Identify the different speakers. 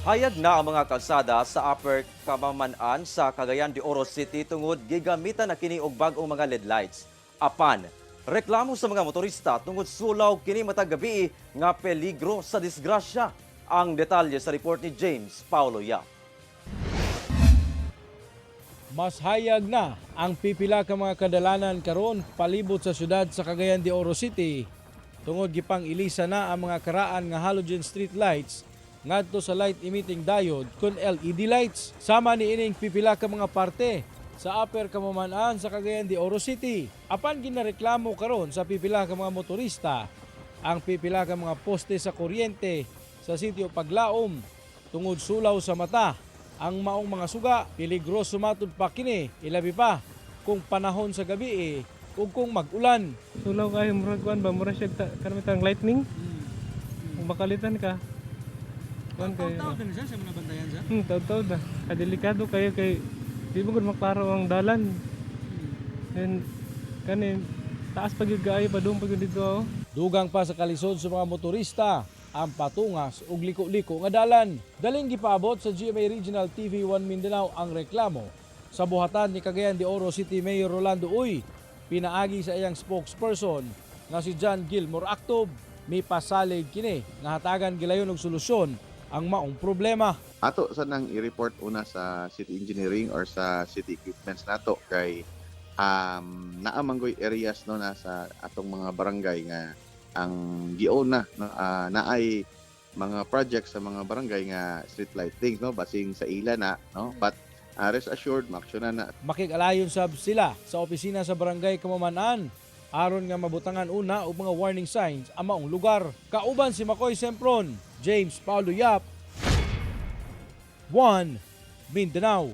Speaker 1: Hayag na ang mga kalsada sa Upper Camaman-an sa Cagayan de Oro City tungod gigamitan na kini og bag-ong mga LED lights. Apan, reklamo sa mga motorista tungod sulaw kini matag gabi nga peligro sa disgrasya. Ang detalye sa report ni James Paulo Yap.
Speaker 2: Mas hayag na ang pipila ka mga kadalanan karon palibot sa syudad sa Cagayan de Oro City tungod gipang ilisa na ang mga karaan nga halogen street lights ngadto sa light emitting diode kun LED lights. Sama ni ining pipila ka mga parte sa Upper Camaman-an sa Cagayan de Oro City. Apan ginareklamo karon sa pipila ka mga motorista ang pipila ka mga poste sa kuryente sa sitio Paglaom tungod sulaw sa mata ang maong mga suga. Peligroso matud pa kini ilabi pa kung panahon sa gabi ug kung mag-ulan.
Speaker 3: Sulaw kayo murag kuan ba murag siya kanamitang lightning. Kung makalitan ka. Kuan kayo.
Speaker 2: Taw-taw din siya sa mga bantayan siya.
Speaker 3: Taw-taw na. Kadelikado kayo kay di mo gud maklaro ang dalan. And kanin taas pag yung gaayo padung pag dito ako.
Speaker 2: Dugang pa sa kalisod sa mga motorista ang patungas ug liko-liko nga dalan. Daling gipaabot sa GMA Regional TV1 Mindanao ang reklamo sa buhatan ni Cagayan de Oro City Mayor Rolando Uy. Pinaagi sa iyang spokesperson nga si John Gilmore Actob. May pasalig kini nga hatagan gilayon og solusyon ang maong problema.
Speaker 4: Ato sa nang i-report una sa city engineering or sa city equipments nato kay naamanggoy areas no na sa atong mga barangay nga ang gi-own na no, naay mga projects sa mga barangay nga street lighting no basing sa ila na no, but rest assured maaksyonan na.
Speaker 2: Makig-alayon sab sila sa opisina sa barangay Camaman-an aron nga mabutangan una og mga warning signs ang maong lugar. Kauban si Makoy Sempron, James Paulo Yap, 1 Mindanao.